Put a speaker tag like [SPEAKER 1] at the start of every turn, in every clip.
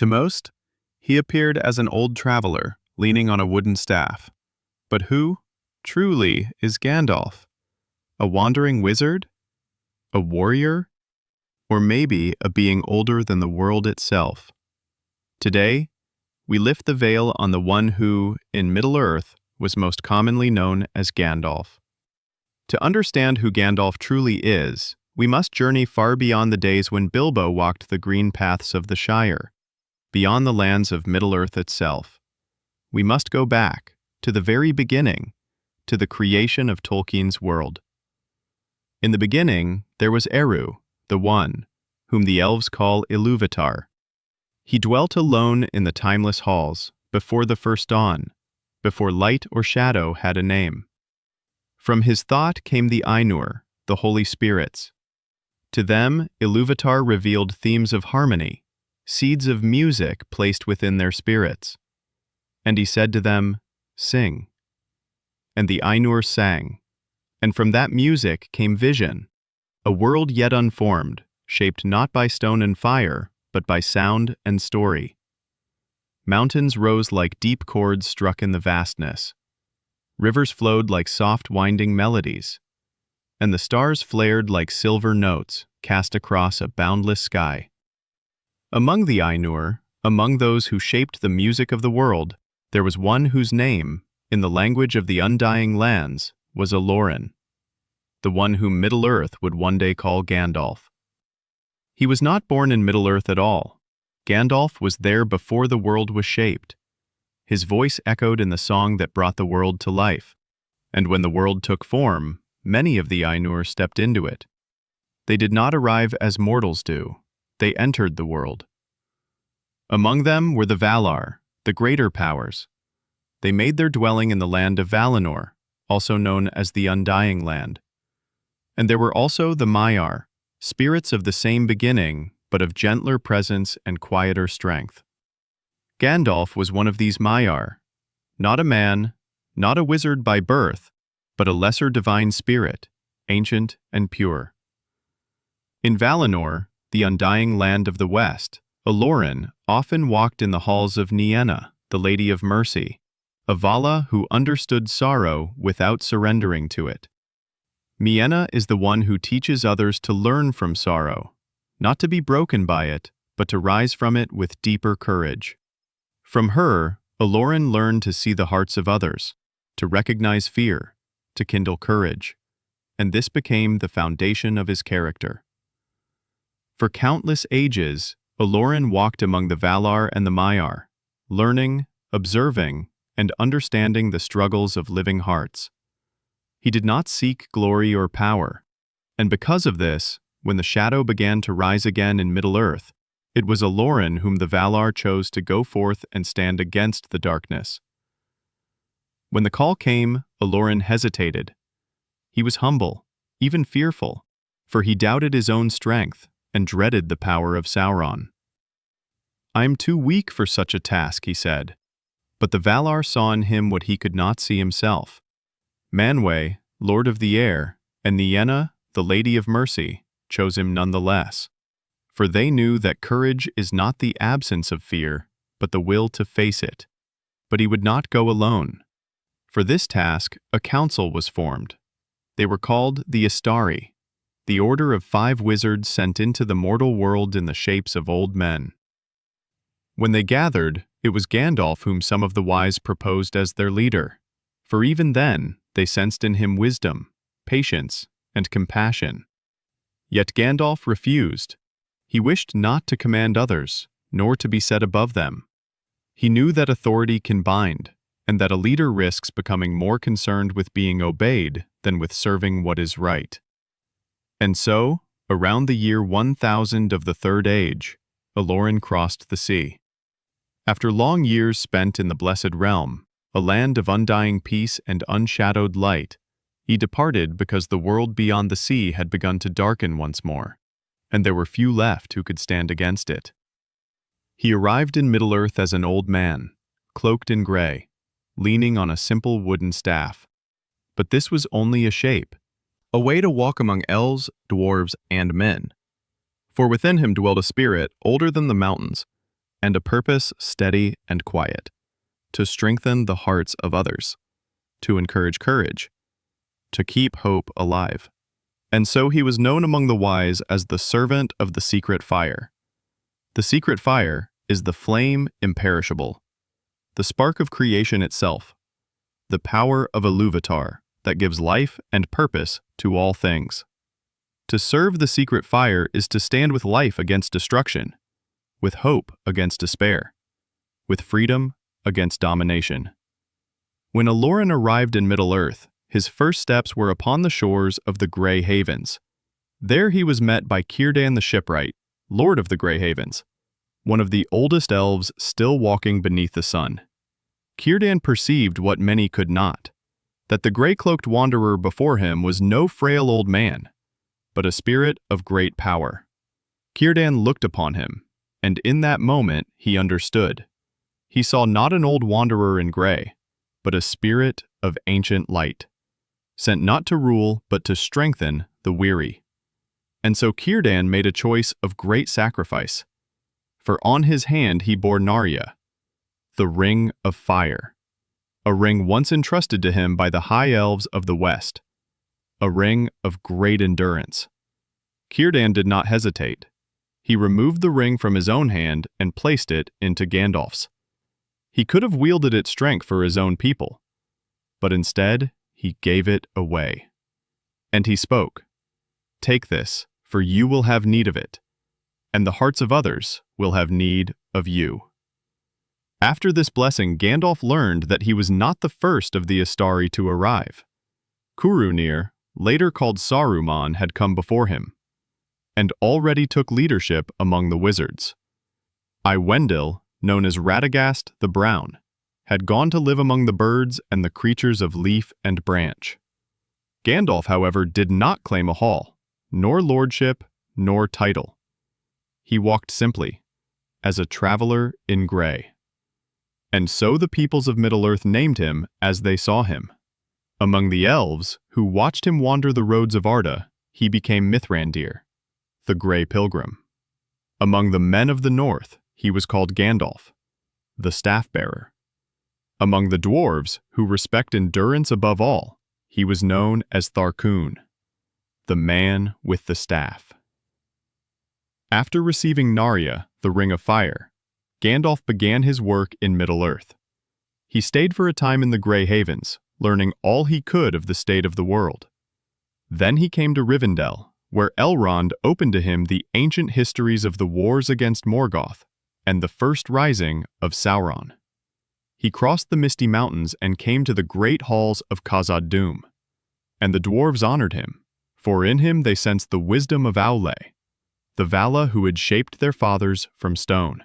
[SPEAKER 1] To most, he appeared as an old traveler, leaning on a wooden staff. But who, truly, is Gandalf? A wandering wizard? A warrior? Or maybe a being older than the world itself? Today, we lift the veil on the one who, in Middle-earth, was most commonly known as Gandalf. To understand who Gandalf truly is, we must journey far beyond the days when Bilbo walked the green paths of the Shire, beyond the lands of Middle-earth itself. We must go back, to the very beginning, to the creation of Tolkien's world. In the beginning, there was Eru, the One, whom the elves call Ilúvatar. He dwelt alone in the timeless halls, before the first dawn, before light or shadow had a name. From his thought came the Ainur, the Holy Spirits. To them, Ilúvatar revealed themes of harmony, seeds of music placed within their spirits. And he said to them, "Sing." And the Ainur sang, and from that music came vision, a world yet unformed, shaped not by stone and fire, but by sound and story. Mountains rose like deep chords struck in the vastness. Rivers flowed like soft winding melodies, and the stars flared like silver notes cast across a boundless sky. Among the Ainur, among those who shaped the music of the world, there was one whose name, in the language of the undying lands, was Elorin, the one whom Middle-earth would one day call Gandalf. He was not born in Middle-earth at all. Gandalf was there before the world was shaped. His voice echoed in the song that brought the world to life, and when the world took form, many of the Ainur stepped into it. They did not arrive as mortals do. They entered the world. Among them were the Valar, the greater powers. They made their dwelling in the land of Valinor, also known as the Undying Land. And there were also the Maiar, spirits of the same beginning, but of gentler presence and quieter strength. Gandalf was one of these Maiar, not a man, not a wizard by birth, but a lesser divine spirit, ancient and pure. In Valinor, the undying land of the West, Elorin often walked in the halls of Nienna, the Lady of Mercy, a Vala who understood sorrow without surrendering to it. Nienna is the one who teaches others to learn from sorrow, not to be broken by it, but to rise from it with deeper courage. From her, Elorin learned to see the hearts of others, to recognize fear, to kindle courage, and this became the foundation of his character. For countless ages, Elorin walked among the Valar and the Maiar, learning, observing, and understanding the struggles of living hearts. He did not seek glory or power, and because of this, when the shadow began to rise again in Middle-earth, it was Elorin whom the Valar chose to go forth and stand against the darkness. When the call came, Elorin hesitated. He was humble, even fearful, for he doubted his own strength and dreaded the power of Sauron. "I am too weak for such a task," he said. But the Valar saw in him what he could not see himself. Manwë, Lord of the Air, and Nienna, the Lady of Mercy, chose him nonetheless, for they knew that courage is not the absence of fear, but the will to face it. But he would not go alone. For this task, a council was formed. They were called the Istari, the order of 5 wizards sent into the mortal world in the shapes of old men. When they gathered, it was Gandalf whom some of the wise proposed as their leader, for even then they sensed in him wisdom, patience, and compassion. Yet Gandalf refused. He wished not to command others, nor to be set above them. He knew that authority can bind, and that a leader risks becoming more concerned with being obeyed than with serving what is right. And so, around the year 1000 of the Third Age, Elorin crossed the sea. After long years spent in the Blessed Realm, a land of undying peace and unshadowed light, he departed because the world beyond the sea had begun to darken once more, and there were few left who could stand against it. He arrived in Middle-earth as an old man, cloaked in gray, leaning on a simple wooden staff. But this was only a shape, a way to walk among elves, dwarves, and men. For within him dwelled a spirit older than the mountains, and a purpose steady and quiet, to strengthen the hearts of others, to encourage courage, to keep hope alive. And so he was known among the wise as the servant of the secret fire. The secret fire is the flame imperishable, the spark of creation itself, the power of Iluvatar that gives life and purpose to all things. To serve the secret fire is to stand with life against destruction, with hope against despair, with freedom against domination. When Aloran arrived in Middle-earth, his first steps were upon the shores of the Grey Havens. There he was met by Círdan the Shipwright, Lord of the Grey Havens, one of the oldest elves still walking beneath the sun. Círdan perceived what many could not, that the grey-cloaked wanderer before him was no frail old man, but a spirit of great power. Círdan looked upon him, and in that moment he understood. He saw not an old wanderer in grey, but a spirit of ancient light, sent not to rule but to strengthen the weary. And so Círdan made a choice of great sacrifice, for on his hand he bore Narya, the Ring of Fire, a ring once entrusted to him by the High Elves of the West, a ring of great endurance. Círdan did not hesitate. He removed the ring from his own hand and placed it into Gandalf's. He could have wielded its strength for his own people, but instead he gave it away. And he spoke, "Take this, for you will have need of it, and the hearts of others will have need of you." After this blessing, Gandalf learned that he was not the first of the Astari to arrive. Curunir, later called Saruman, had come before him, and already took leadership among the wizards. Iwendil, known as Radagast the Brown, had gone to live among the birds and the creatures of leaf and branch. Gandalf, however, did not claim a hall, nor lordship, nor title. He walked simply, as a traveler in grey. And so the peoples of Middle-earth named him as they saw him. Among the elves, who watched him wander the roads of Arda, he became Mithrandir, the Grey Pilgrim. Among the men of the north, he was called Gandalf, the Staff-bearer. Among the dwarves, who respect endurance above all, he was known as Tharkun, the man with the staff. After receiving Narya, the Ring of Fire, Gandalf began his work in Middle-earth. He stayed for a time in the Grey Havens, learning all he could of the state of the world. Then he came to Rivendell, where Elrond opened to him the ancient histories of the wars against Morgoth and the first rising of Sauron. He crossed the Misty Mountains and came to the great halls of Khazad-dûm, and the dwarves honored him, for in him they sensed the wisdom of Aule, the Vala who had shaped their fathers from stone.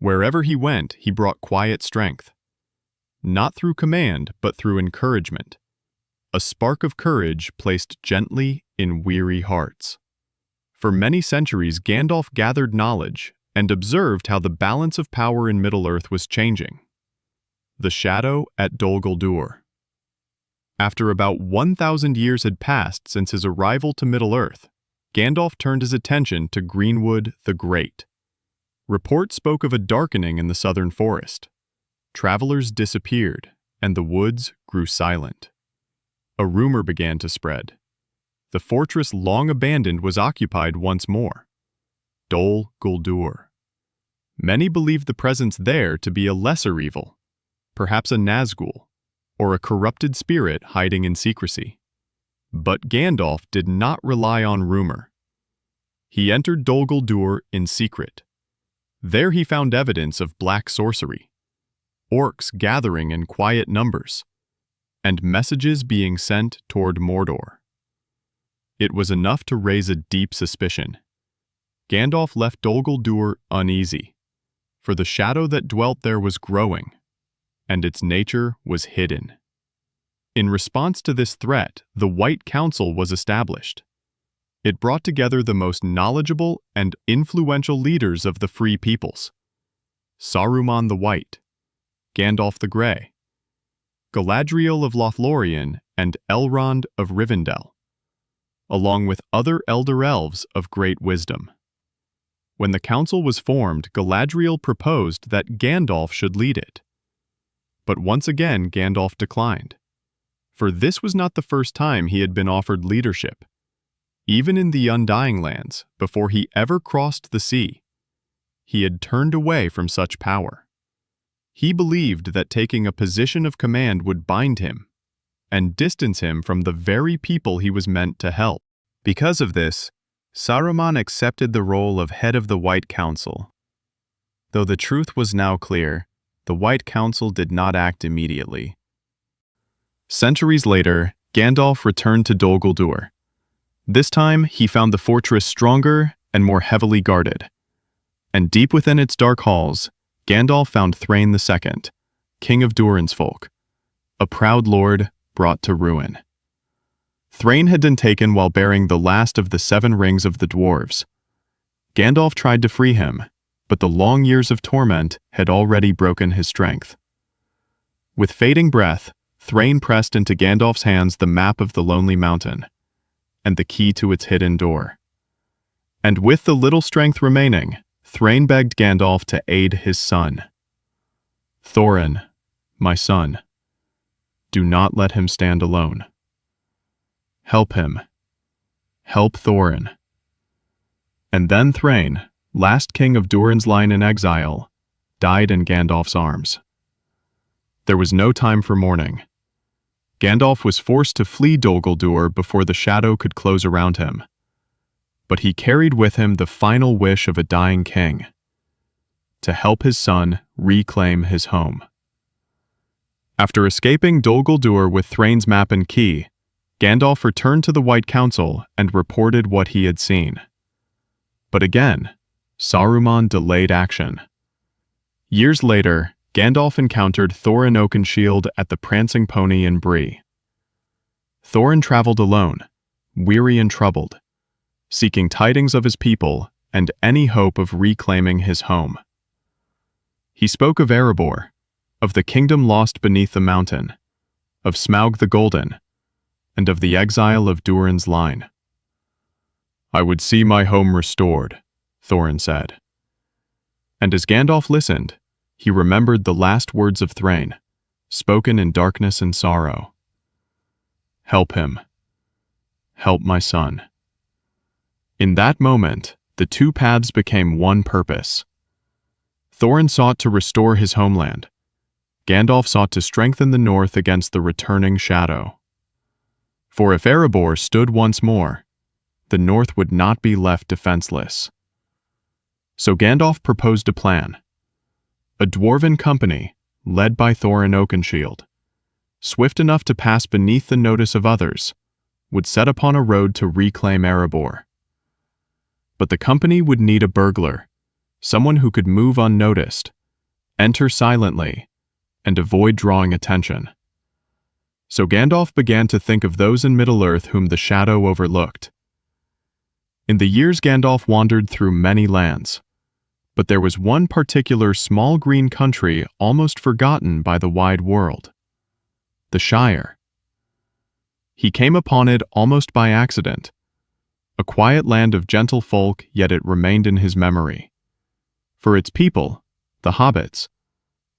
[SPEAKER 1] Wherever he went, he brought quiet strength, not through command but through encouragement, a spark of courage placed gently in weary hearts. For many centuries, Gandalf gathered knowledge and observed how the balance of power in Middle-earth was changing. The Shadow at Dol Guldur. After about 1,000 years had passed since his arrival to Middle-earth, Gandalf turned his attention to Greenwood the Great. Report spoke of a darkening in the southern forest. Travelers disappeared, and the woods grew silent. A rumor began to spread. The fortress long abandoned was occupied once more. Dol Guldur. Many believed the presence there to be a lesser evil, perhaps a Nazgul, or a corrupted spirit hiding in secrecy. But Gandalf did not rely on rumor. He entered Dol Guldur in secret. There he found evidence of black sorcery, orcs gathering in quiet numbers, and messages being sent toward Mordor. It was enough to raise a deep suspicion. Gandalf left Dol Guldur uneasy, for the shadow that dwelt there was growing, and its nature was hidden. In response to this threat, the White Council was established. It brought together the most knowledgeable and influential leaders of the Free Peoples: Saruman the White, Gandalf the Grey, Galadriel of Lothlorien, and Elrond of Rivendell, along with other elder elves of great wisdom. When the council was formed, Galadriel proposed that Gandalf should lead it. But once again, Gandalf declined. For this was not the first time he had been offered leadership. Even in the Undying Lands, before he ever crossed the sea, he had turned away from such power. He believed that taking a position of command would bind him and distance him from the very people he was meant to help. Because of this, Saruman accepted the role of head of the White Council. Though the truth was now clear, the White Council did not act immediately. Centuries later, Gandalf returned to Dol Guldur. This time, he found the fortress stronger and more heavily guarded. And deep within its dark halls, Gandalf found Thrain II, king of Durin's folk, a proud lord brought to ruin. Thrain had been taken while bearing the last of the 7 rings of the dwarves. Gandalf tried to free him, but the long years of torment had already broken his strength. With fading breath, Thrain pressed into Gandalf's hands the map of the Lonely Mountain, and the key to its hidden door. And with the little strength remaining, Thrain begged Gandalf to aid his son. "Thorin, my son, do not let him stand alone. Help him. Help Thorin." And then Thrain, last king of Durin's line in exile, died in Gandalf's arms. There was no time for mourning. Gandalf was forced to flee Dol Guldur before the shadow could close around him. But he carried with him the final wish of a dying king: to help his son reclaim his home. After escaping Dol Guldur with Thrain's map and key, Gandalf returned to the White Council and reported what he had seen. But again, Saruman delayed action. Years later, Gandalf encountered Thorin Oakenshield at the Prancing Pony in Bree. Thorin traveled alone, weary and troubled, seeking tidings of his people and any hope of reclaiming his home. He spoke of Erebor, of the kingdom lost beneath the mountain, of Smaug the Golden, and of the exile of Durin's line. "I would see my home restored," Thorin said. And as Gandalf listened, he remembered the last words of Thrain, spoken in darkness and sorrow. "Help him. Help my son." In that moment, the two paths became one purpose. Thorin sought to restore his homeland. Gandalf sought to strengthen the north against the returning shadow. For if Erebor stood once more, the north would not be left defenseless. So Gandalf proposed a plan. A dwarven company, led by Thorin Oakenshield, swift enough to pass beneath the notice of others, would set upon a road to reclaim Erebor. But the company would need a burglar, someone who could move unnoticed, enter silently, and avoid drawing attention. So Gandalf began to think of those in Middle-earth whom the shadow overlooked. In the years Gandalf wandered through many lands, but there was one particular small green country almost forgotten by the wide world: the Shire. He came upon it almost by accident, a quiet land of gentle folk, yet it remained in his memory. For its people, the hobbits,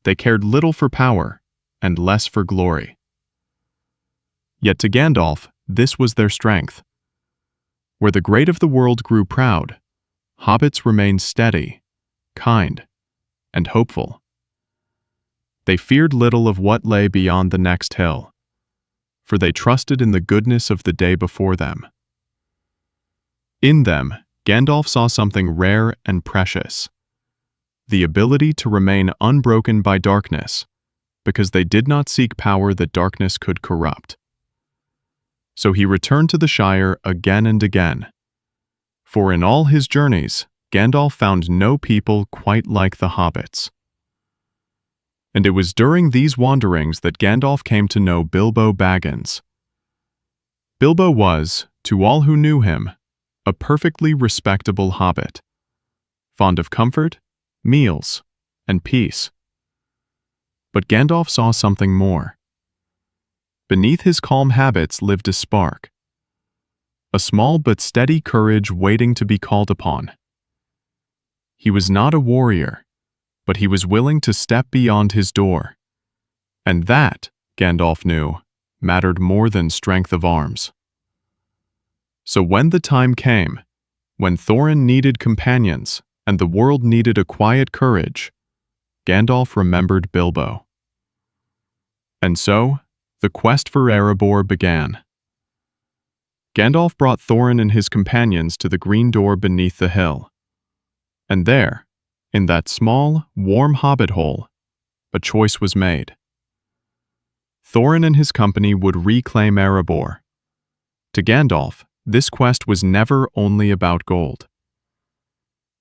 [SPEAKER 1] they cared little for power and less for glory. Yet to Gandalf, this was their strength. Where the great of the world grew proud, hobbits remained steady, kind, and hopeful. They feared little of what lay beyond the next hill, for they trusted in the goodness of the day before them. In them, Gandalf saw something rare and precious: the ability to remain unbroken by darkness, because they did not seek power that darkness could corrupt. So he returned to the Shire again and again, for in all his journeys, Gandalf found no people quite like the hobbits. And it was during these wanderings that Gandalf came to know Bilbo Baggins. Bilbo was, to all who knew him, a perfectly respectable hobbit, fond of comfort, meals, and peace. But Gandalf saw something more. Beneath his calm habits lived a spark, a small but steady courage waiting to be called upon. He was not a warrior, but he was willing to step beyond his door. And that, Gandalf knew, mattered more than strength of arms. So when the time came, when Thorin needed companions and the world needed a quiet courage, Gandalf remembered Bilbo. And so, the quest for Erebor began. Gandalf brought Thorin and his companions to the green door beneath the hill. And there, in that small, warm hobbit hole, a choice was made. Thorin and his company would reclaim Erebor. To Gandalf, this quest was never only about gold.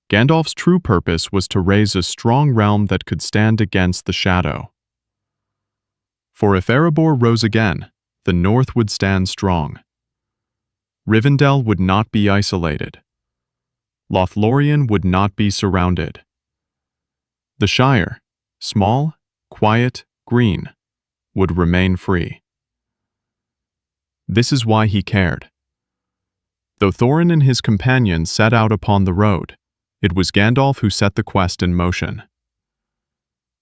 [SPEAKER 1] Gandalf's true purpose was to raise a strong realm that could stand against the shadow. For if Erebor rose again, the North would stand strong. Rivendell would not be isolated. Lothlorien would not be surrounded. The Shire, small, quiet, green, would remain free. This is why he cared. Though Thorin and his companions set out upon the road, it was Gandalf who set the quest in motion.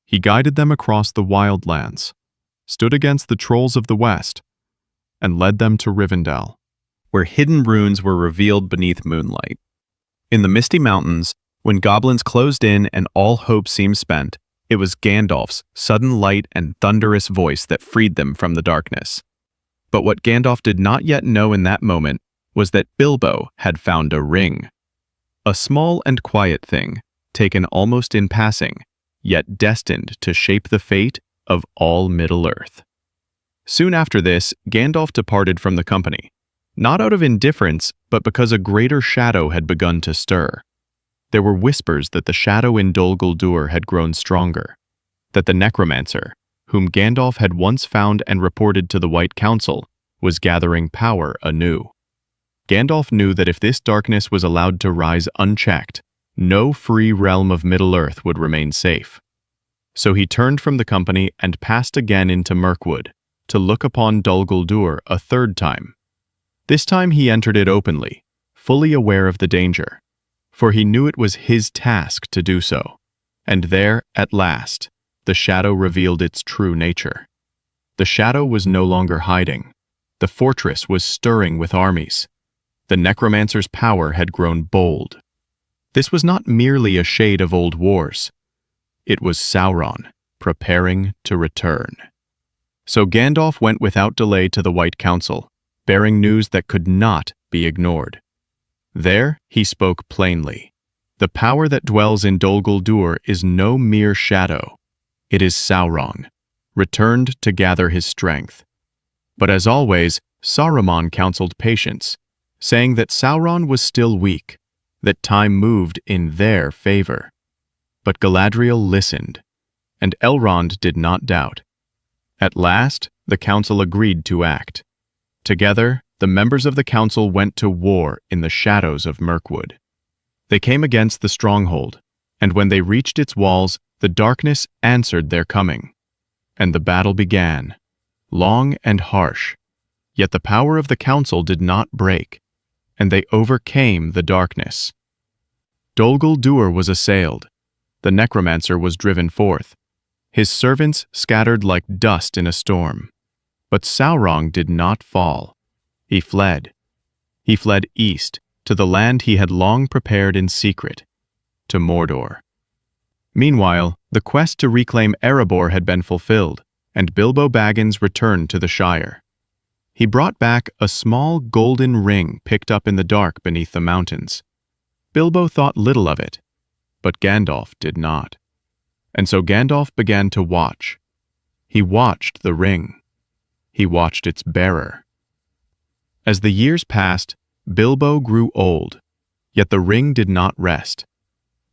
[SPEAKER 1] He guided them across the wildlands, stood against the trolls of the west, and led them to Rivendell, where hidden runes were revealed beneath moonlight. In the misty mountains, when goblins closed in and all hope seemed spent, it was Gandalf's sudden light and thunderous voice that freed them from the darkness. But what Gandalf did not yet know in that moment was that Bilbo had found a ring. A small and quiet thing, taken almost in passing, yet destined to shape the fate of all Middle-earth. Soon after this, Gandalf departed from the company, not out of indifference, but because a greater shadow had begun to stir. There were whispers that the shadow in Dol Guldur had grown stronger, that the necromancer, whom Gandalf had once found and reported to the White Council, was gathering power anew. Gandalf knew that if this darkness was allowed to rise unchecked, no free realm of Middle-earth would remain safe. So he turned from the company and passed again into Mirkwood, to look upon Dol Guldur a third time. This time he entered it openly, fully aware of the danger, for he knew it was his task to do so. And there, at last, the shadow revealed its true nature. The shadow was no longer hiding. The fortress was stirring with armies. The necromancer's power had grown bold. This was not merely a shade of old wars. It was Sauron, preparing to return. So Gandalf went without delay to the White Council, bearing news that could not be ignored. There he spoke plainly. The power that dwells in Dol Guldur is no mere shadow. It is Sauron, returned to gather his strength. But as always, Saruman counseled patience, saying that Sauron was still weak, that time moved in their favor. But Galadriel listened, and Elrond did not doubt. At last, the council agreed to act. Together, the members of the council went to war in the shadows of Mirkwood. They came against the stronghold, and when they reached its walls, the darkness answered their coming. And the battle began, long and harsh. Yet the power of the council did not break, and they overcame the darkness. Dol Guldur was assailed. The necromancer was driven forth. His servants scattered like dust in a storm. But Sauron did not fall. He fled. He fled east, to the land he had long prepared in secret, to Mordor. Meanwhile, the quest to reclaim Erebor had been fulfilled, and Bilbo Baggins returned to the Shire. He brought back a small golden ring picked up in the dark beneath the mountains. Bilbo thought little of it, but Gandalf did not. And so Gandalf began to watch. He watched the ring. He watched its bearer. As the years passed, Bilbo grew old, yet the ring did not rest.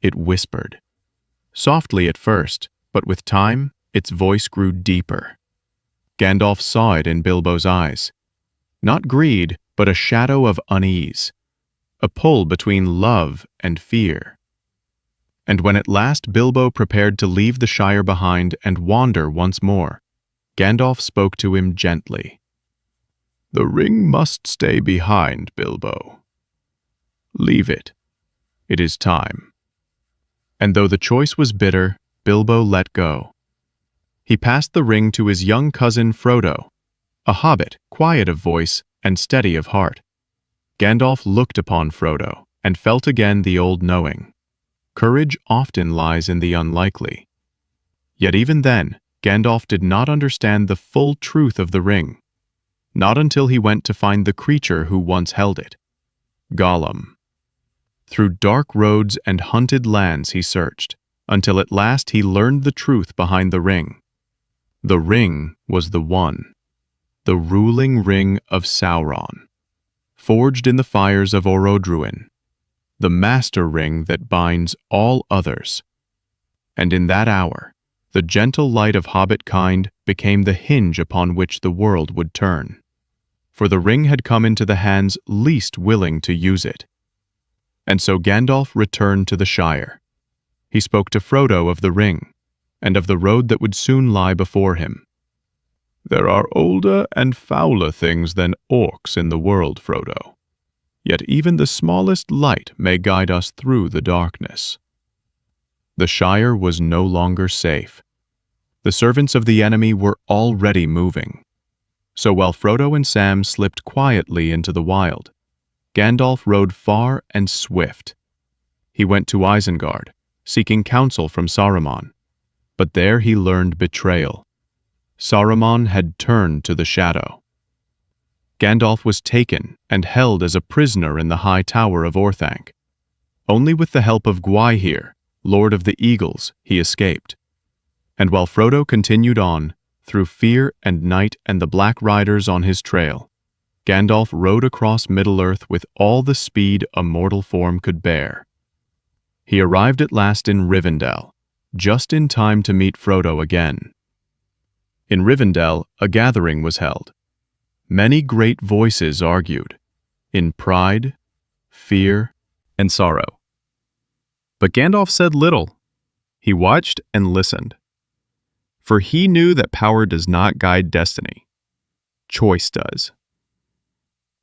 [SPEAKER 1] It whispered. Softly at first, but with time, its voice grew deeper. Gandalf saw it in Bilbo's eyes. Not greed, but a shadow of unease, a pull between love and fear. And when at last Bilbo prepared to leave the Shire behind and wander once more, Gandalf spoke to him gently. "The ring must stay behind, Bilbo. Leave it. It is time." And though the choice was bitter, Bilbo let go. He passed the ring to his young cousin Frodo, a hobbit, quiet of voice and steady of heart. Gandalf looked upon Frodo and felt again the old knowing. Courage often lies in the unlikely. Yet even then, Gandalf did not understand the full truth of the ring. Not until he went to find the creature who once held it, Gollum. Through dark roads and hunted lands he searched, until at last he learned the truth behind the ring. The ring was the one, the ruling ring of Sauron, forged in the fires of Orodruin, the master ring that binds all others. And in that hour, the gentle light of hobbit kind became the hinge upon which the world would turn. For the ring had come into the hands least willing to use it. And so Gandalf returned to the Shire. He spoke to Frodo of the ring, and of the road that would soon lie before him. "There are older and fouler things than orcs in the world, Frodo. Yet even the smallest light may guide us through the darkness." The Shire was no longer safe. The servants of the enemy were already moving. So while Frodo and Sam slipped quietly into the wild, Gandalf rode far and swift. He went to Isengard, seeking counsel from Saruman, but there he learned betrayal. Saruman had turned to the shadow. Gandalf was taken and held as a prisoner in the high tower of Orthanc. Only with the help of Gwaihir, Lord of the Eagles, he escaped. And while Frodo continued on, through fear and night and the Black Riders on his trail, Gandalf rode across Middle-earth with all the speed a mortal form could bear. He arrived at last in Rivendell, just in time to meet Frodo again. In Rivendell, a gathering was held. Many great voices argued, in pride, fear, and sorrow. But Gandalf said little. He watched and listened. For he knew that power does not guide destiny. Choice does.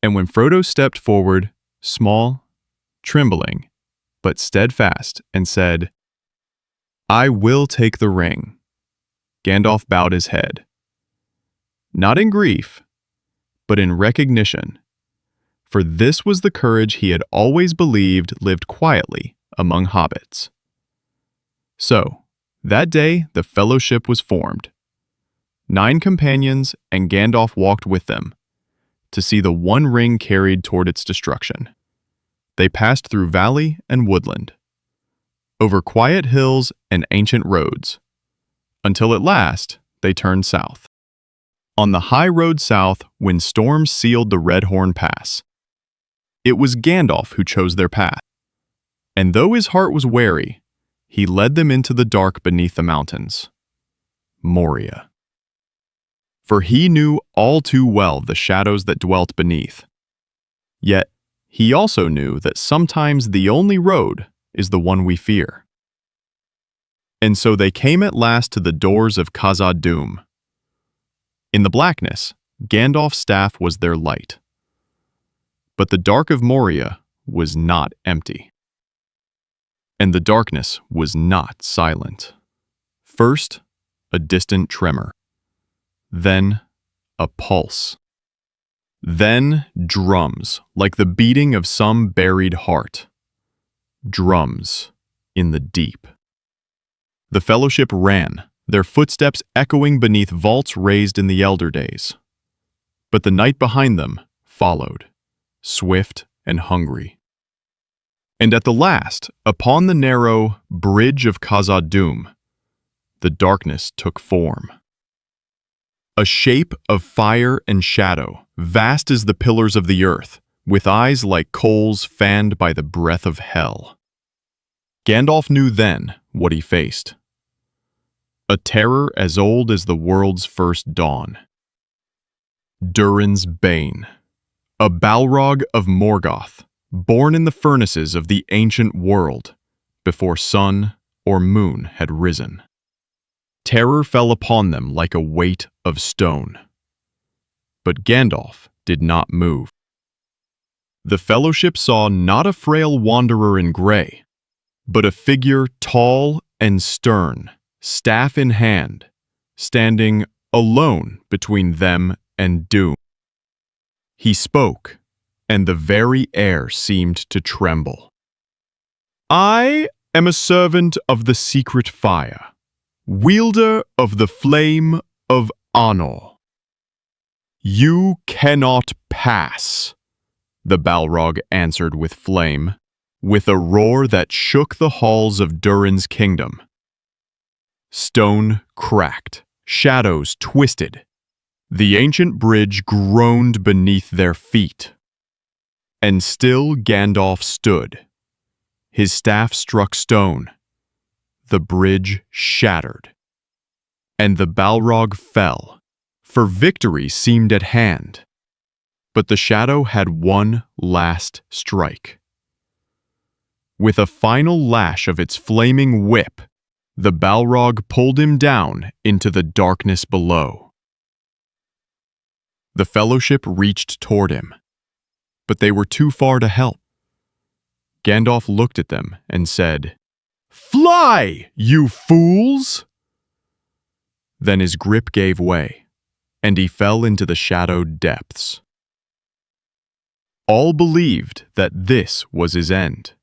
[SPEAKER 1] And when Frodo stepped forward, small, trembling, but steadfast, and said, "I will take the ring," Gandalf bowed his head. Not in grief, but in recognition, for this was the courage he had always believed lived quietly among hobbits. So, that day the fellowship was formed. 9 companions, and Gandalf walked with them, to see the one ring carried toward its destruction. They passed through valley and woodland, over quiet hills and ancient roads, until at last they turned south. On the high road south, when storms sealed the Redhorn Pass, it was Gandalf who chose their path. And though his heart was wary, he led them into the dark beneath the mountains, Moria. For he knew all too well the shadows that dwelt beneath. Yet, he also knew that sometimes the only road is the one we fear. And so they came at last to the doors of Khazad-dûm. In the blackness, Gandalf's staff was their light. But the dark of Moria was not empty. And the darkness was not silent. First, a distant tremor. Then, a pulse. Then, drums, like the beating of some buried heart. Drums in the deep. The fellowship ran, their footsteps echoing beneath vaults raised in the elder days. But the night behind them followed, swift and hungry. And at the last, upon the narrow bridge of Khazad-dûm, the darkness took form. A shape of fire and shadow, vast as the pillars of the earth, with eyes like coals fanned by the breath of hell. Gandalf knew then what he faced. A terror as old as the world's first dawn. Durin's Bane, a Balrog of Morgoth, born in the furnaces of the ancient world, before sun or moon had risen. Terror fell upon them like a weight of stone. But Gandalf did not move. The fellowship saw not a frail wanderer in gray, but a figure tall and stern, staff in hand, standing alone between them and doom. He spoke, and the very air seemed to tremble. "I am a servant of the secret fire, wielder of the flame of honor. You cannot pass," the Balrog answered with flame, with a roar that shook the halls of Durin's kingdom. Stone cracked, shadows twisted. The ancient bridge groaned beneath their feet. And still Gandalf stood. His staff struck stone. The bridge shattered. And the Balrog fell, for victory seemed at hand. But the shadow had one last strike. With a final lash of its flaming whip, the Balrog pulled him down into the darkness below. The Fellowship reached toward him, but they were too far to help. Gandalf looked at them and said, "Fly, you fools!" Then his grip gave way, and he fell into the shadowed depths. All believed that this was his end.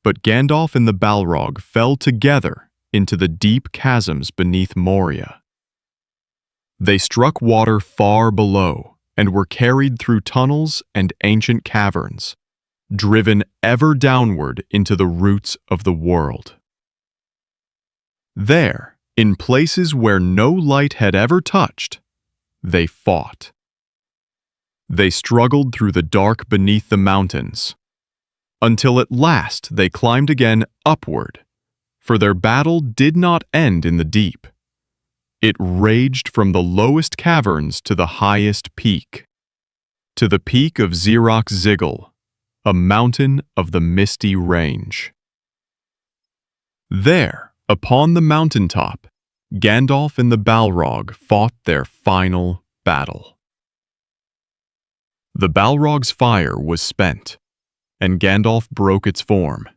[SPEAKER 1] But Gandalf and the Balrog fell together into the deep chasms beneath Moria. They struck water far below and were carried through tunnels and ancient caverns, driven ever downward into the roots of the world. There, in places where no light had ever touched, they fought. They struggled through the dark beneath the mountains, until at last they climbed again upward, for their battle did not end in the deep. It raged from the lowest caverns to the highest peak, to the peak of Xirac-Zigil, a mountain of the misty range. There, upon the mountaintop, Gandalf and the Balrog fought their final battle. The Balrog's fire was spent, and Gandalf broke its form.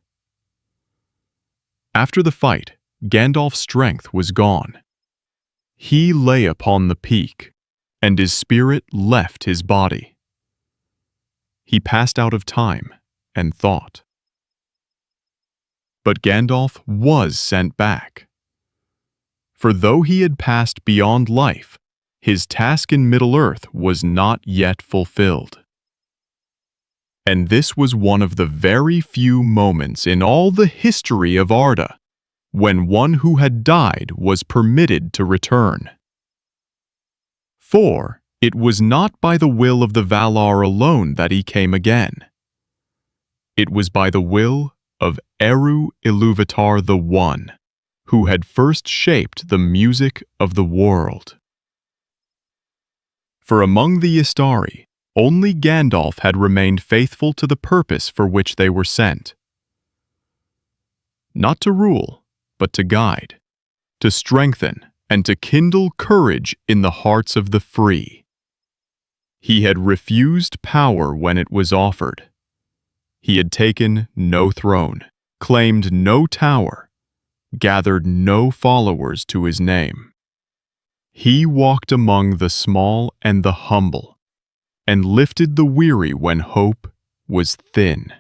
[SPEAKER 1] After the fight, Gandalf's strength was gone. He lay upon the peak, and his spirit left his body. He passed out of time and thought. But Gandalf was sent back. For though he had passed beyond life, his task in Middle-earth was not yet fulfilled. And this was one of the very few moments in all the history of Arda when one who had died was permitted to return. For it was not by the will of the Valar alone that he came again. It was by the will of Eru Ilúvatar the One, who had first shaped the music of the world. For among the Istari, only Gandalf had remained faithful to the purpose for which they were sent. Not to rule, but to guide, to strengthen, and to kindle courage in the hearts of the free. He had refused power when it was offered. He had taken no throne, claimed no tower, gathered no followers to his name. He walked among the small and the humble, and lifted the weary when hope was thin.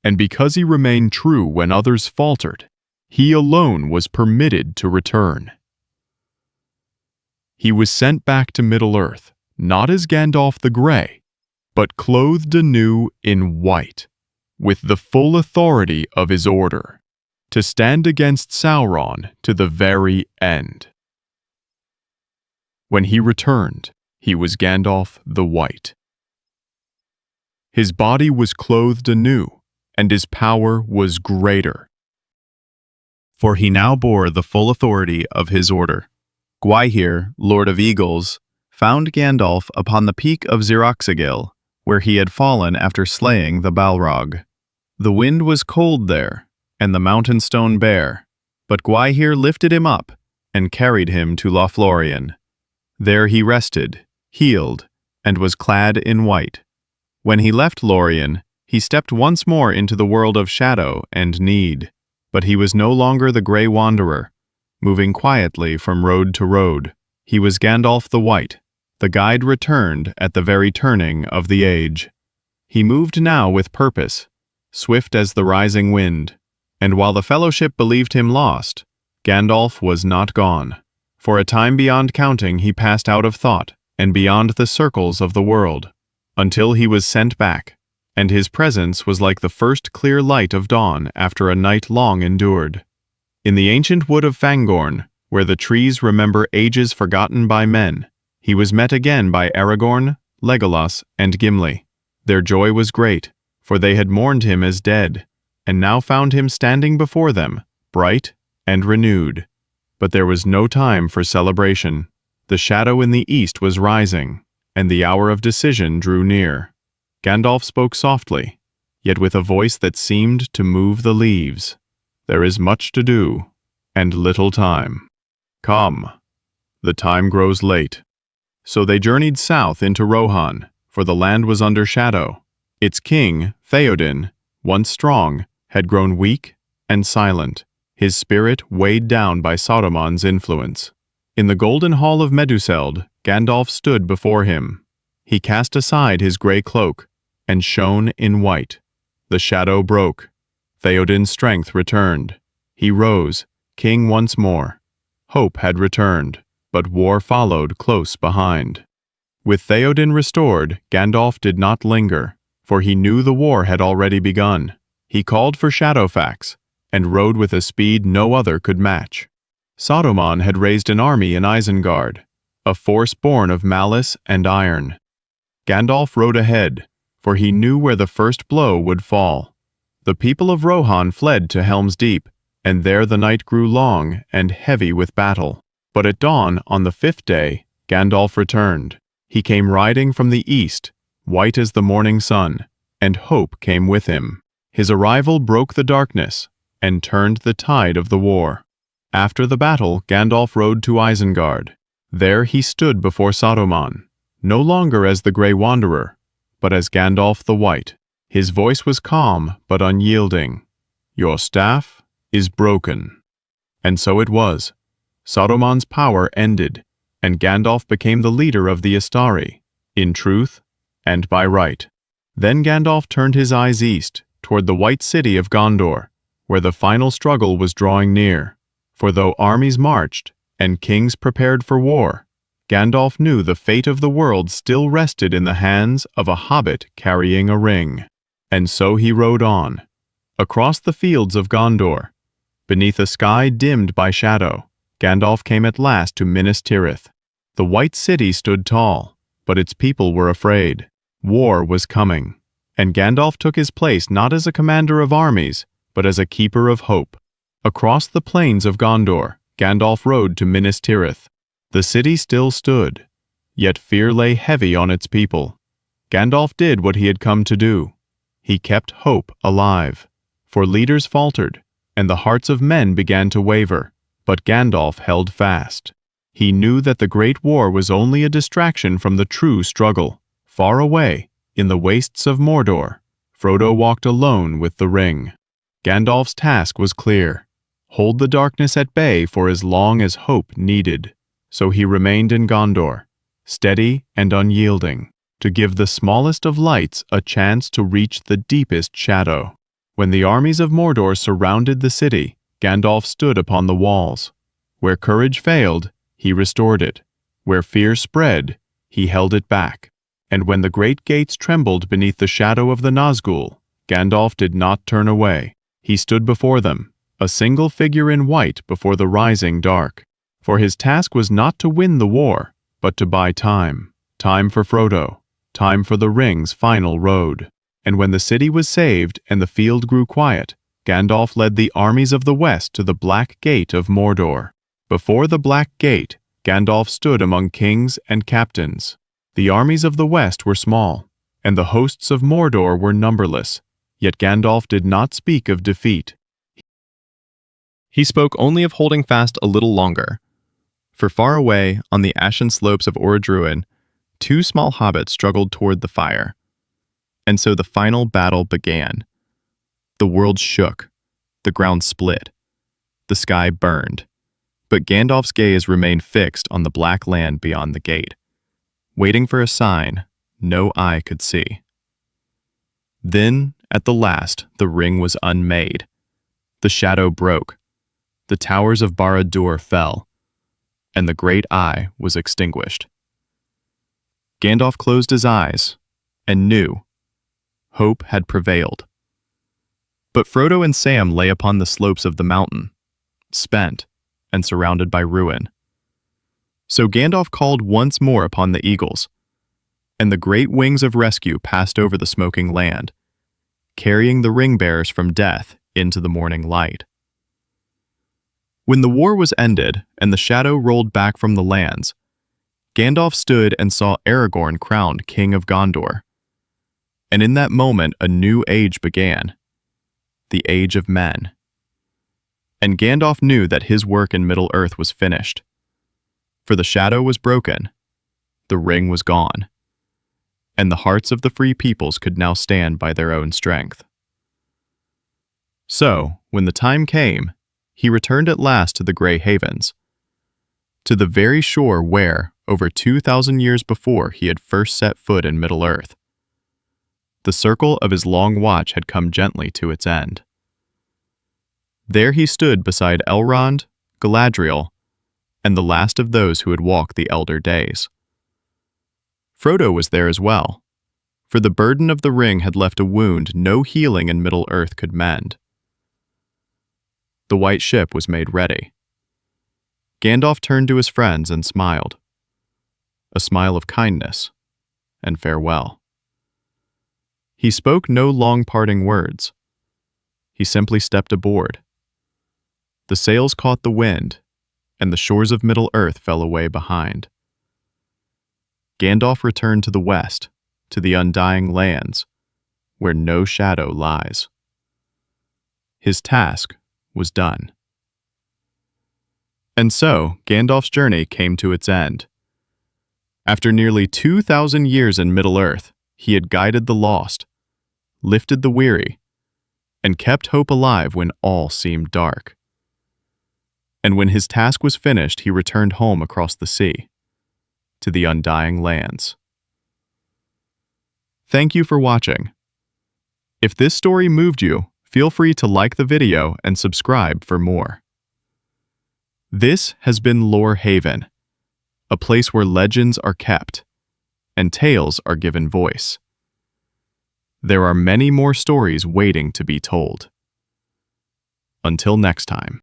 [SPEAKER 1] And because he remained true when others faltered, he alone was permitted to return. He was sent back to Middle-earth, not as Gandalf the Grey, but clothed anew in white, with the full authority of his order, to stand against Sauron to the very end. When he returned, he was Gandalf the White. His body was clothed anew, and his power was greater. For he now bore the full authority of his order. Gwaihir, Lord of Eagles, found Gandalf upon the peak of Xirac-Zigil, where he had fallen after slaying the Balrog. The wind was cold there, and the mountain stone bare, but Gwaihir lifted him up and carried him to Lothlorien. There he rested, healed, and was clad in white. When he left Lorien, He stepped once more into the world of shadow and need. But he was no longer the Grey Wanderer, moving quietly from road to road. He was Gandalf the White, the guide returned at the very turning of the age. He moved now with purpose, swift as the rising wind, and while the Fellowship believed him lost, Gandalf was not gone. For a time beyond counting he passed out of thought and beyond the circles of the world, until he was sent back, and his presence was like the first clear light of dawn after a night long endured. In the ancient wood of Fangorn, where the trees remember ages forgotten by men, he was met again by Aragorn, Legolas, and Gimli. Their joy was great, for they had mourned him as dead, and now found him standing before them, bright and renewed. But there was no time for celebration. The shadow in the east was rising, and the hour of decision drew near. Gandalf spoke softly, yet with a voice that seemed to move the leaves. "There is much to do, and little time. Come, the time grows late." So they journeyed south into Rohan, for the land was under shadow. Its king, Theoden, once strong, had grown weak and silent, his spirit weighed down by Saruman's influence. In the golden hall of Meduseld, Gandalf stood before him. He cast aside his grey cloak, and shone in white. The shadow broke. Theoden's strength returned. He rose, king once more. Hope had returned, but war followed close behind. With Theoden restored, Gandalf did not linger, for he knew the war had already begun. He called for Shadowfax, and rode with a speed no other could match. Saruman had raised an army in Isengard, a force born of malice and iron. Gandalf rode ahead, for he knew where the first blow would fall. The people of Rohan fled to Helm's Deep, and there the night grew long and heavy with battle. But at dawn on the 5th day, Gandalf returned. He came riding from the east, white as the morning sun, and hope came with him. His arrival broke the darkness, and turned the tide of the war. After the battle, Gandalf rode to Isengard. There he stood before Saruman, no longer as the Grey Wanderer, but as Gandalf the White. His voice was calm but unyielding. "Your staff is broken." And so it was. Saruman's power ended, and Gandalf became the leader of the Istari, in truth and by right. Then Gandalf turned his eyes east, toward the white city of Gondor, where the final struggle was drawing near. For though armies marched, and kings prepared for war, Gandalf knew the fate of the world still rested in the hands of a hobbit carrying a ring. And so he rode on, across the fields of Gondor. Beneath a sky dimmed by shadow, Gandalf came at last to Minas Tirith. The white city stood tall, but its people were afraid. War was coming, and Gandalf took his place not as a commander of armies, but as a keeper of hope. Across the plains of Gondor, Gandalf rode to Minas Tirith. The city still stood, yet fear lay heavy on its people. Gandalf did what he had come to do. He kept hope alive, for leaders faltered, and the hearts of men began to waver, but Gandalf held fast. He knew that the Great War was only a distraction from the true struggle. Far away, in the wastes of Mordor, Frodo walked alone with the ring. Gandalf's task was clear: hold the darkness at bay for as long as hope needed. So he remained in Gondor, steady and unyielding, to give the smallest of lights a chance to reach the deepest shadow. When the armies of Mordor surrounded the city, Gandalf stood upon the walls. Where courage failed, he restored it. Where fear spread, he held it back. And when the great gates trembled beneath the shadow of the Nazgul, Gandalf did not turn away. He stood before them, a single figure in white before the rising dark. For his task was not to win the war, but to buy time. Time for Frodo, time for the ring's final road. And when the city was saved and the field grew quiet, Gandalf led the armies of the west to the Black Gate of Mordor. Before the Black Gate, Gandalf stood among kings and captains. The armies of the west were small, and the hosts of Mordor were numberless, yet Gandalf did not speak of defeat.
[SPEAKER 2] He spoke only of holding fast a little longer. For far away, on the ashen slopes of Orodruin, two small hobbits struggled toward the fire. And so the final battle began. The world shook, the ground split, the sky burned, but Gandalf's gaze remained fixed on the black land beyond the gate, waiting for a sign no eye could see. Then, at the last, the ring was unmade. The shadow broke, the towers of Barad-dûr fell, and the great eye was extinguished. Gandalf closed his eyes and knew hope had prevailed. But Frodo and Sam lay upon the slopes of the mountain, spent and surrounded by ruin. So Gandalf called once more upon the eagles, and the great wings of rescue passed over the smoking land, carrying the ring-bearers from death into the morning light. When the war was ended and the shadow rolled back from the lands, Gandalf stood and saw Aragorn crowned King of Gondor. And in that moment a new age began, the Age of Men. And Gandalf knew that his work in Middle-earth was finished. For the shadow was broken, the ring was gone, and the hearts of the free peoples could now stand by their own strength. So, when the time came, he returned at last to the Grey Havens, to the very shore where, over 2,000 years before, he had first set foot in Middle-earth. The circle of his long watch had come gently to its end. There he stood beside Elrond, Galadriel, and the last of those who had walked the elder days. Frodo was there as well, for the burden of the ring had left a wound no healing in Middle-earth could mend. The white ship was made ready. Gandalf turned to his friends and smiled, a smile of kindness and farewell. He spoke no long parting words. He simply stepped aboard. The sails caught the wind, and the shores of Middle-earth fell away behind. Gandalf returned to the west, to the undying lands, where no shadow lies. His task was done. And so, Gandalf's journey came to its end. After nearly 2,000 years in Middle-earth, he had guided the lost, lifted the weary, and kept hope alive when all seemed dark. And when his task was finished, he returned home across the sea, to the undying lands. Thank you for watching. If this story moved you, feel free to like the video and subscribe for more. This has been Lore Haven, a place where legends are kept and tales are given voice. There are many more stories waiting to be told. Until next time.